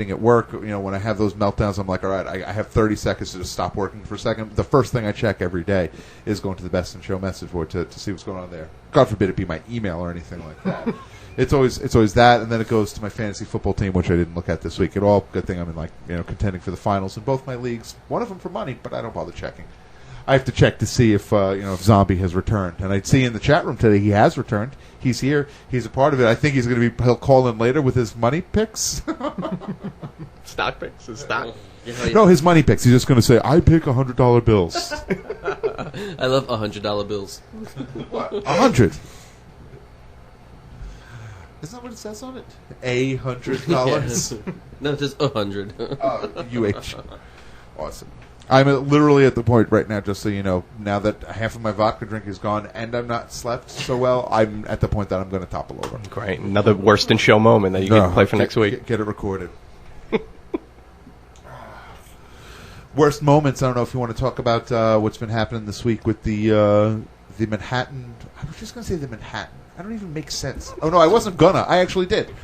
at work, when I have those meltdowns, I'm like, all right, I have 30 seconds to just stop working for a second. The first thing I check every day is going to the Best in Show message board to see what's going on there. God forbid it be my email or anything like that. It's always that, and then it goes to my fantasy football team, which I didn't look at this week at all. Good thing I'm in contending for the finals in both my leagues. One of them for money, but I don't bother checking. I have to check to see if if Zombie has returned, and I see in the chat room today he has returned. He's here. He's a part of it. I think he'll call in later with his money picks. Stock picks? His stock? No, his money picks. He's just going to say, I pick $100 bills. I love $100 bills. What? 100? Isn't that what it says on it? $100? No, it says 100. UH. Awesome. I'm literally at the point right now, just so you know, now that half of my vodka drink is gone and I'm not slept so well, I'm at the point that I'm going to topple over. Great. Another worst in show moment that you can play for next week. Get it recorded. Worst moments, I don't know if you want to talk about what's been happening this week with the Manhattan. I was just going to say the Manhattan. I don't even make sense. Oh, no, I wasn't gonna. I actually did.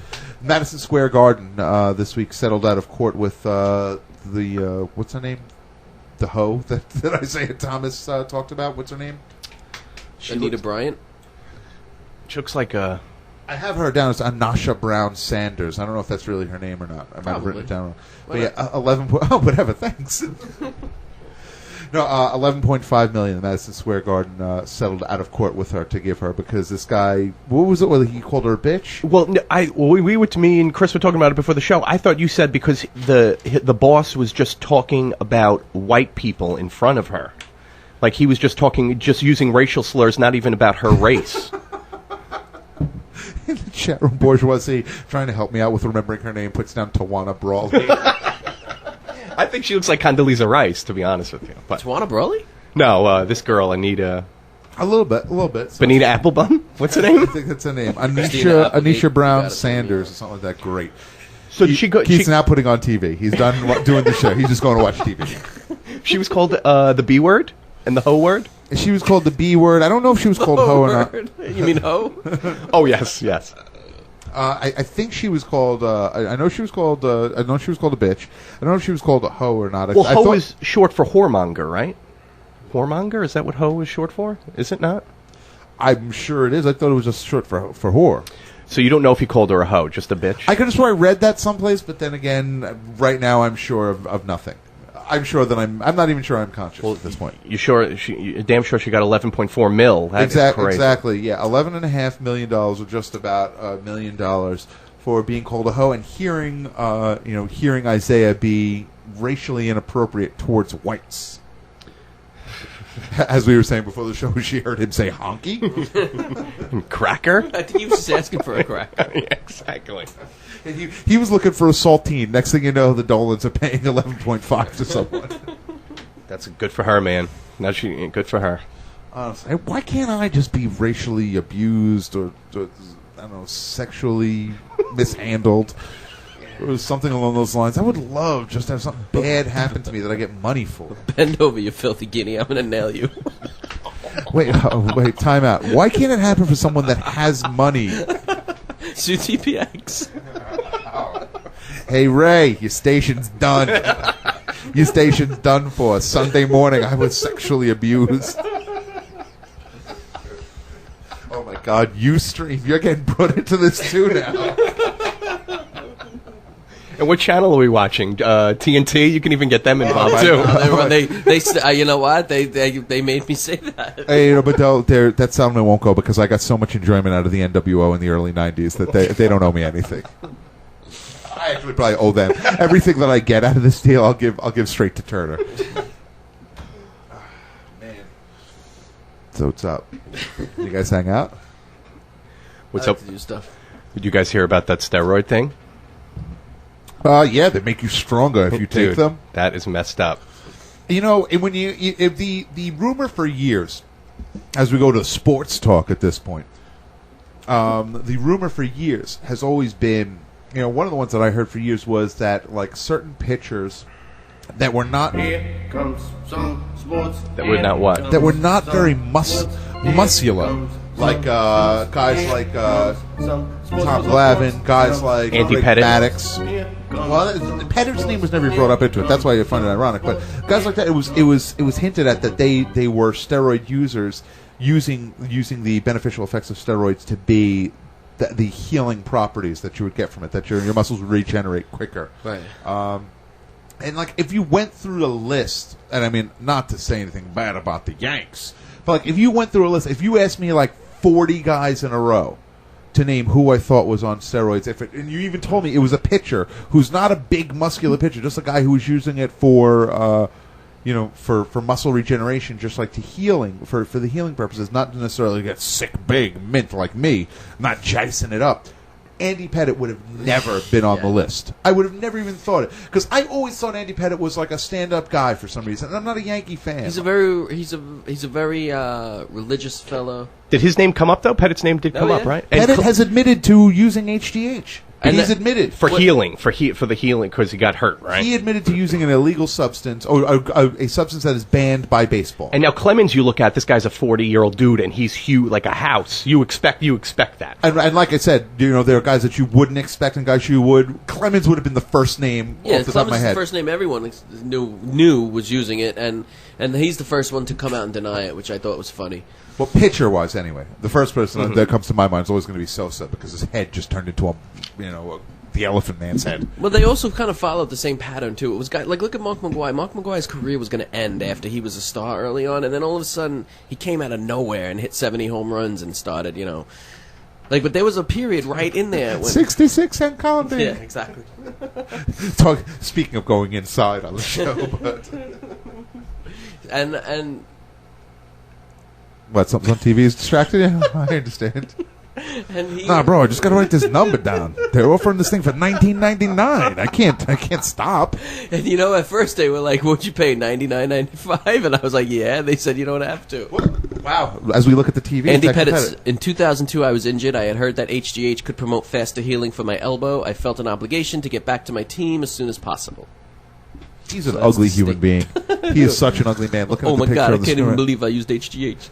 Madison Square Garden this week settled out of court with what's her name? The hoe that Isaiah Thomas talked about. What's her name? Anita Bryant? She looks like a... I have her down as Anasha Brown Sanders. I don't know if that's really her name or not. I might have written it down wrong. But yeah, 11... Oh, whatever, thanks. No, $11.5 million. The Madison Square Garden settled out of court with her to give her because this guy, what was it? Whether he called her a bitch? Well, me and Chris were talking about it before the show. I thought you said because the boss was just talking about white people in front of her, like he was just using racial slurs, not even about her race. In the chat room, bourgeoisie trying to help me out with remembering her name puts down Tawana Brawley. I think she looks like Condoleezza Rice, to be honest with you. But Tawana Brawley? No, this girl, Anita... A little bit. So Benita Applebum? What's her name? I think that's her name. Anisha Brown Sanders or something like that. Great. So Keith's now putting on TV. He's done doing the show. He's just going to watch TV. She was called the B word and the ho word? She was called the B word. I don't know if she was called ho or not. You mean ho? Oh, yes. I think she was called. I know she was called. I know she was called a bitch. I don't know if she was called a hoe or not. Well, hoe is short for whoremonger, right? Whoremonger, is that what hoe is short for? Is it not? I'm sure it is. I thought it was just short for whore. So you don't know if he called her a hoe, just a bitch? I could have sworn I read that someplace, but then again, right now I'm sure of nothing. I'm sure that I'm not even sure I'm conscious at this point. You sure? You're damn sure she got 11.4 mil. That's crazy. Exactly. Yeah, $11.5 million, or just about $1 million, for being called a hoe and hearing Isaiah be racially inappropriate towards whites. As we were saying before the show, she heard him say honky. Cracker? I think he was just asking for a cracker. Yeah, exactly. He was looking for a saltine. Next thing you know, the Dolans are paying 11.5 to someone. That's good for her, man. Now good for her. Honestly, why can't I just be racially abused or I don't know, sexually mishandled? Or something along those lines. I would love just to have something bad happen to me that I get money for. Bend over, you filthy guinea. I'm going to nail you. Wait, time out. Why can't it happen for someone that has money? Sue TPX. Hey, Ray, your station's done. Your station's done for. Sunday morning, I was sexually abused. Oh, my God. Ustream. You're getting put into this, too, now. And what channel are we watching? TNT? You can even get them involved, too. You know what? They made me say that. Hey, but that settlement won't go because I got so much enjoyment out of the NWO in the early 90s that they don't owe me anything. I actually probably owe them. Everything that I get out of this deal, I'll give straight to Turner. Man. So what's up? You guys hang out? What's I up? like to do stuff. Did you guys hear about that steroid thing? Yeah, they make you stronger if you take them. That is messed up. You know, when the rumor for years, as we go to sports talk at this point, the rumor for years has always been, one of the ones that I heard for years was that like certain pitchers that were not Here comes some sports. That were not what? That were not very muscular. like guys like Tom Glavine, guys like Andy Rick Pettit. Maddox. Well, Pettit's name was never brought up into it. That's why I find it ironic. But guys like that, it was hinted at that they were steroid users using the beneficial effects of steroids to be the healing properties that you would get from it, that your muscles would regenerate quicker. Right. And like if you went through the list, and I mean not to say anything bad about the Yanks, but like if you went through a list, if you asked me like 40 guys in a row to name who I thought was on steroids, and you even told me it was a pitcher who's not a big muscular pitcher, just a guy who was using it for for muscle regeneration, just like to healing for the healing purposes, not to necessarily get sick big mint like me, not jicing it up. Andy Pettit would have never been on the list. I would have never even thought it, because I always thought Andy Pettit was like a stand-up guy for some reason. And I'm not a Yankee fan. He's a very religious fellow. Did his name come up though? Pettit's name did come up, right? And Pettit has admitted to using HGH. And He's admitted for healing, for the healing, because he got hurt, right? He admitted to using an illegal substance, or a substance that is banned by baseball. And now Clemens, you look at this guy's a 40-year-old dude, and he's huge, like a house. You expect that. And like I said, there are guys that you wouldn't expect and guys you would. Clemens would have been the first name off the top of my Clemens is head. the first name everyone knew was using it, and he's the first one to come out and deny it, which I thought was funny. Well, pitcher-wise, anyway, the first person that comes to my mind is always going to be Sosa, because his head just turned into the Elephant Man's head. Well, they also kind of followed the same pattern too. It was look at Mark McGwire. Mark McGwire's career was going to end after he was a star early on, and then all of a sudden he came out of nowhere and hit 70 home runs and started, but there was a period right in there when 66 and counting. Yeah, exactly. Speaking of going inside on the show, but and what, something on TV is distracting you? I understand. Nah, bro, I just got to write this number down. They're offering this thing for $19.99. I can't stop. And at first they were like, "What'd you pay? $99.95?" And I was like, "Yeah." And they said, "You don't have to." Wow. As we look at the TV, Andy Pettit. In 2002, I was injured. I had heard that HGH could promote faster healing for my elbow. I felt an obligation to get back to my team as soon as possible. He's an ugly human being. He is such an ugly man. Look at oh the my picture god! I on the can't even screen. believe I used HGH.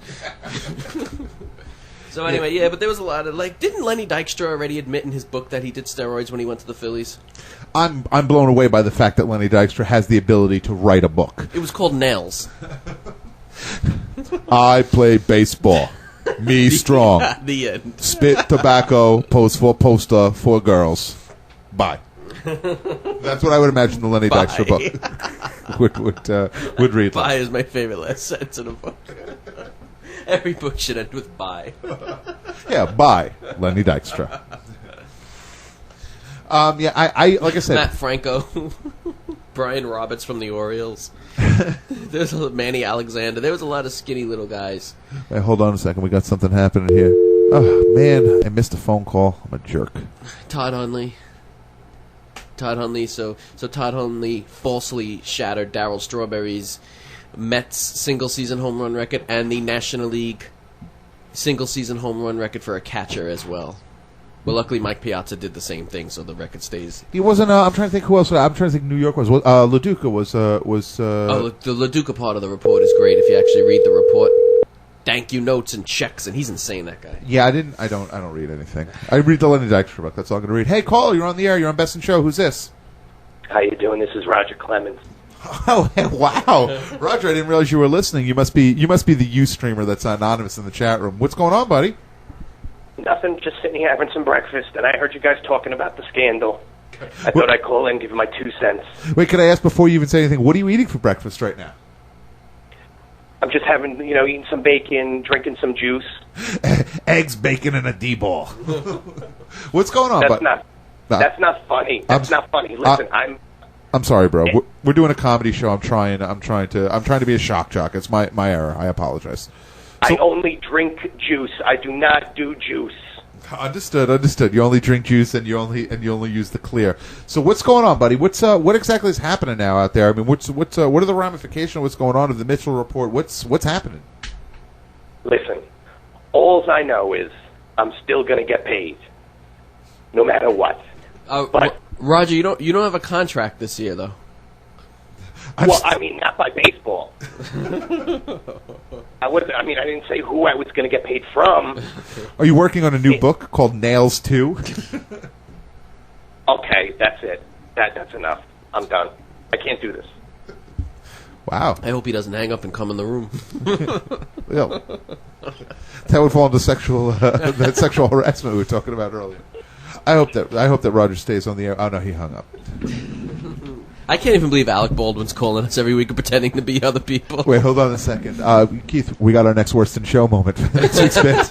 So anyway, yeah, but there was a lot of didn't Lenny Dykstra already admit in his book that he did steroids when he went to the Phillies? I'm blown away by the fact that Lenny Dykstra has the ability to write a book. It was called Nails. I play baseball. Me strong. The end. Spit tobacco. Poster for girls. Bye. That's what I would imagine the Lenny Bye. Dykstra book would read. Bye is my favorite last sentence in a book. Every book should end with bye. Yeah, bye, Lenny Dykstra. I like I said, Matt Franco, Brian Roberts from the Orioles. There's Manny Alexander. There was a lot of skinny little guys. Hey, hold on a second. We got something happening here. Oh man, I missed a phone call. I'm a jerk. Todd Hundley. So Todd Hundley falsely shattered Darryl Strawberry's Mets single-season home run record and the National League single-season home run record for a catcher as well. Well, luckily Mike Piazza did the same thing, so the record stays. He wasn't. I'm trying to think who else. I'm trying to think. New York was. LaDuca was. Oh, the LaDuca part of the report is great if you actually read the report. Thank you notes and checks, and he's insane. That guy. Yeah, I don't read anything. I read the Lenny Dykstra book. That's all I'm going to read. Hey, caller, you're on the air. You're on Best in Show. Who's this? How you doing? This is Roger Clemens. Oh, wow, Roger! I didn't realize you were listening. You must be the Ustreamer that's anonymous in the chat room. What's going on, buddy? Nothing. Just sitting here having some breakfast, and I heard you guys talking about the scandal. I thought I'd call in and give you my 2 cents. Wait, could I ask before you even say anything? What are you eating for breakfast right now? I'm just having, eating some bacon, drinking some juice. Eggs, bacon, and a D-ball. What's going on? That's not funny. That's not funny. Listen, I'm sorry, bro. We're doing a comedy show. I'm trying to be a shock jock. It's my error. I apologize. I only drink juice. I do not do juice. Understood. You only drink juice and you only use the clear. So what's going on, buddy? What exactly is happening now out there? I mean, what are the ramifications of what's going on of the Mitchell report? What's happening? Listen, all I know is I'm still going to get paid, no matter what. But Roger, you don't have a contract this year though. Well, I mean, not by baseball. I didn't say who I was going to get paid from. Are you working on a new book called Nails 2? Okay, that's it. That's enough. I'm done. I can't do this. Wow. I hope he doesn't hang up and come in the room. Yeah. That would fall into sexual that sexual harassment we were talking about earlier. I hope that Roger stays on the air. Oh no, he hung up. I can't even believe Alec Baldwin's calling us every week and pretending to be other people. Wait, hold on a second. Keith, we got our next Worst in Show moment for next week's bit.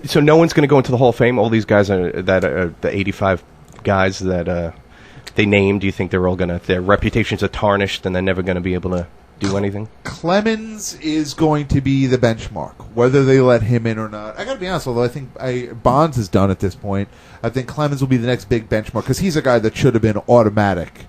So no one's going to go into the Hall of Fame? All these guys the 85 guys that they named, do you think they're all going to, their reputations are tarnished and they're never going to be able to do anything? Clemens is going to be the benchmark, whether they let him in or not. I got to be honest, although I think Bonds is done at this point, I think Clemens will be the next big benchmark because he's a guy that should have been automatic